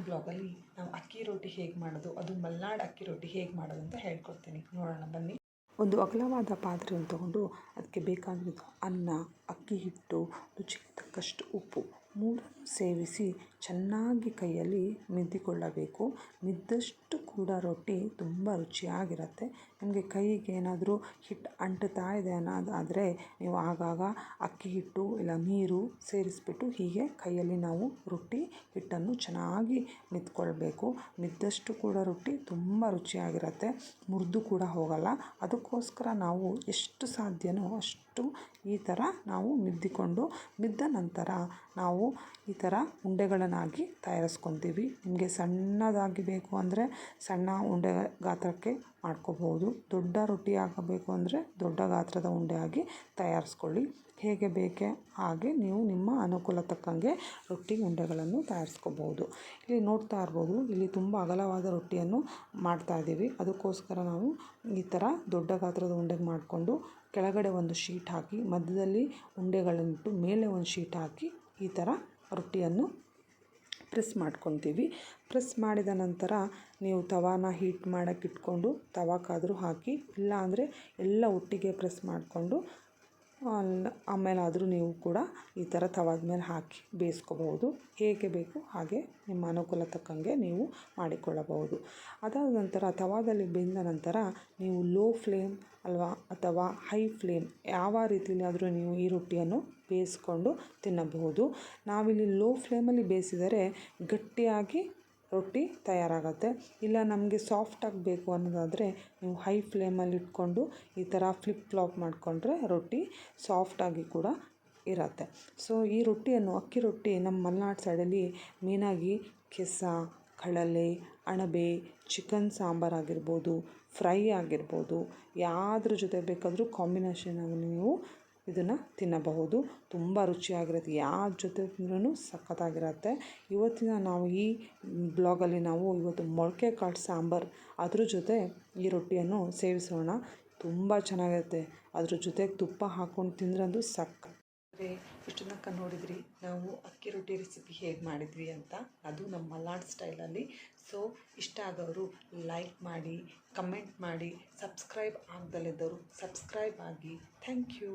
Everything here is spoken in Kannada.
ಬ್ಲಾಗಲ್ಲಿ ನಾವು ಅಕ್ಕಿ ರೊಟ್ಟಿ ಹೇಗೆ ಮಾಡೋದು, ಅದು ಮಲೆನಾಡು ಅಕ್ಕಿ ರೊಟ್ಟಿ ಹೇಗೆ ಮಾಡೋದು ಅಂತ ಹೇಳ್ಕೊಡ್ತೀನಿ. ನೋಡೋಣ ಬನ್ನಿ. ಒಂದು ಅಗಲವಾದ ಪಾತ್ರೆಯನ್ನು ತಗೊಂಡು ಅದಕ್ಕೆ ಬೇಕಾಗಿದ್ದು ಅನ್ನ, ಅಕ್ಕಿ ಹಿಟ್ಟು, ರುಚಿಗೆ ತಕ್ಕಷ್ಟು ಉಪ್ಪು ಮೂರನ್ನು ಸೇರಿಸಿ ಚೆನ್ನಾಗಿ ಕೈಯಲ್ಲಿ ಮಿದ್ದಿಕೊಳ್ಳಬೇಕು. ಮಿದ್ದಷ್ಟು ಕೂಡ ರೊಟ್ಟಿ ತುಂಬ ರುಚಿಯಾಗಿರುತ್ತೆ. ನಿಮಗೆ ಕೈಗೆ ಏನಾದರೂ ಹಿಟ್ಟು ಅಂಟುತ್ತಾ ಇದೆ ಅನ್ನೋದಾದರೆ ನೀವು ಆಗಾಗ ಅಕ್ಕಿ ಹಿಟ್ಟು ಇಲ್ಲ ನೀರು ಸೇರಿಸ್ಬಿಟ್ಟು ಹೀಗೆ ಕೈಯಲ್ಲಿ ನಾವು ರೊಟ್ಟಿ ಹಿಟ್ಟನ್ನು ಚೆನ್ನಾಗಿ ಮಿದ್ಕೊಳ್ಬೇಕು. ಮಿದ್ದಷ್ಟು ಕೂಡ ರೊಟ್ಟಿ ತುಂಬ ರುಚಿಯಾಗಿರುತ್ತೆ, ಮುರಿದು ಕೂಡ ಹೋಗಲ್ಲ. ಅದಕ್ಕೋಸ್ಕರ ನಾವು ಎಷ್ಟು ಸಾಧ್ಯವೋ ಅಷ್ಟು ಈ ಥರ ನಾವು ಮಿದ್ದ ನಂತರ ನಾವು ಈ ಥರ ಉಂಡೆಗಳನ್ನಾಗಿ ತಯಾರಿಸ್ಕೊತೀವಿ. ನಿಮಗೆ ಸಣ್ಣದಾಗಿ ಬೇಕು ಅಂದರೆ ಸಣ್ಣ ಉಂಡೆ ಗಾತ್ರಕ್ಕೆ ಮಾಡ್ಕೋಬೋದು. ದೊಡ್ಡ ರೊಟ್ಟಿ ಆಗಬೇಕು ಅಂದರೆ ದೊಡ್ಡ ಗಾತ್ರದ ಉಂಡೆಯಾಗಿ ತಯಾರಿಸ್ಕೊಳ್ಳಿ. ಹೇಗೆ ಬೇಕೆ ಹಾಗೆ ನೀವು ನಿಮ್ಮ ಅನುಕೂಲ ತಕ್ಕಂಗೆ ರೊಟ್ಟಿ ಉಂಡೆಗಳನ್ನು ತಯಾರಿಸ್ಕೋಬೋದು. ಇಲ್ಲಿ ನೋಡ್ತಾ ಇರ್ಬೋದು, ಇಲ್ಲಿ ತುಂಬ ಅಗಲವಾದ ರೊಟ್ಟಿಯನ್ನು ಮಾಡ್ತಾಯಿದ್ದೀವಿ. ಅದಕ್ಕೋಸ್ಕರ ನಾವು ಈ ಥರ ದೊಡ್ಡ ಗಾತ್ರದ ಉಂಡೆ ಮಾಡಿಕೊಂಡು ಕೆಳಗಡೆ ಒಂದು ಶೀಟ್ ಹಾಕಿ ಮಧ್ಯದಲ್ಲಿ ಉಂಡೆಗಳನ್ನಿಟ್ಟು ಮೇಲೆ ಒಂದು ಶೀಟ್ ಹಾಕಿ ಈ ಥರ ರೊಟ್ಟಿಯನ್ನು ಪ್ರೆಸ್ ಮಾಡ್ಕೊತೀವಿ. ಪ್ರೆಸ್ ಮಾಡಿದ ನಂತರ ನೀವು ತವಾನ ಹೀಟ್ ಮಾಡೋಕ್ಕೆ ಇಟ್ಕೊಂಡು ತವಾಕಾದರೂ ಹಾಕಿ, ಇಲ್ಲ ಅಂದರೆ ಎಲ್ಲ ಒಟ್ಟಿಗೆ ಪ್ರೆಸ್ ಮಾಡಿಕೊಂಡು ಆಮೇಲಾದರೂ ನೀವು ಕೂಡ ಈ ಥರ ತವಾದ ಮೇಲೆ ಹಾಕಿ ಬೇಯಿಸ್ಕೋಬಹುದು. ಹೇಗೆ ಬೇಕು ಹಾಗೆ ನಿಮ್ಮ ಅನುಕೂಲ ತಕ್ಕಂಗೆ ನೀವು ಮಾಡಿಕೊಳ್ಳಬಹುದು. ಅದಾದ ನಂತರ ತವಾದಲ್ಲಿ ಬೆಂದ ನಂತರ ನೀವು ಲೋ ಫ್ಲೇಮ್ ಅಥವಾ ಹೈ ಫ್ಲೇಮ್ ಯಾವ ರೀತಿಯಾದರೂ ನೀವು ಈ ರೊಟ್ಟಿಯನ್ನು ಬೇಯಿಸ್ಕೊಂಡು ತಿನ್ನಬಹುದು. ನಾವಿಲ್ಲಿ ಲೋ ಫ್ಲೇಮಲ್ಲಿ ಬೇಯಿಸಿದರೆ ಗಟ್ಟಿಯಾಗಿ ರೊಟ್ಟಿ ತಯಾರಾಗುತ್ತೆ. ಇಲ್ಲ ನಮಗೆ ಸಾಫ್ಟಾಗಿ ಬೇಕು ಅನ್ನೋದಾದರೆ ನೀವು ಹೈ ಫ್ಲೇಮಲ್ಲಿ ಇಟ್ಕೊಂಡು ಈ ಥರ ಫ್ಲಿಪ್ ಫ್ಲಾಪ್ ಮಾಡಿಕೊಂಡ್ರೆ ರೊಟ್ಟಿ ಸಾಫ್ಟಾಗಿ ಕೂಡ ಇರುತ್ತೆ. ಸೊ ಈ ರೊಟ್ಟಿಯನ್ನು ಅಕ್ಕಿ ರೊಟ್ಟಿ ನಮ್ಮ ಮಲೆನಾಡು ಸೈಡಲ್ಲಿ ಮೇನಾಗಿ ಕೆಸ, ಕಳಲೆ, ಅಣಬೆ, ಚಿಕನ್ ಸಾಂಬಾರಾಗಿರ್ಬೋದು, ಫ್ರೈ ಆಗಿರ್ಬೋದು, ಯಾವುದ್ರ ಜೊತೆ ಬೇಕಾದರೂ ಕಾಂಬಿನೇಷನ್ ಆಗಿ ನೀವು ಇದನ್ನು ತಿನ್ನಬಹುದು. ತುಂಬ ರುಚಿಯಾಗಿರುತ್ತೆ, ಯಾವ ಜೊತೆ ತಿಂದ್ರೂ ಸಖತ್ತಾಗಿರುತ್ತೆ. ಇವತ್ತಿನ ನಾವು ಈ ಬ್ಲಾಗಲ್ಲಿ ನಾವು ಇವತ್ತು ಮೊಳಕೆ ಕಾಳು ಸಾಂಬಾರು ಅದ್ರ ಜೊತೆ ಈ ರೊಟ್ಟಿಯನ್ನು ಸೇವಿಸೋಣ. ತುಂಬ ಚೆನ್ನಾಗಿರುತ್ತೆ. ಅದ್ರ ಜೊತೆಗೆ ತುಪ್ಪ ಹಾಕ್ಕೊಂಡು ತಿಂದ್ರಂತೂ ಇಷ್ಟು ತನಕ ನೋಡಿದ್ರಿ ನಾವು ಅಕ್ಕಿ ರೊಟ್ಟಿ ರೆಸಿಪಿ ಹೇಗೆ ಮಾಡಿದ್ವಿ ಅಂತ. ಅದು ನಮ್ಮ ಮಲೆನಾಡು ಸ್ಟೈಲಲ್ಲಿ. ಸೊ ಇಷ್ಟ ಆದವರು ಲೈಕ್ ಮಾಡಿ, ಕಮೆಂಟ್ ಮಾಡಿ, ಸಬ್ಸ್ಕ್ರೈಬ್ ಆಗದಲ್ಲಿದ್ದವರು ಸಬ್ಸ್ಕ್ರೈಬ್ ಆಗಿ. Thank you.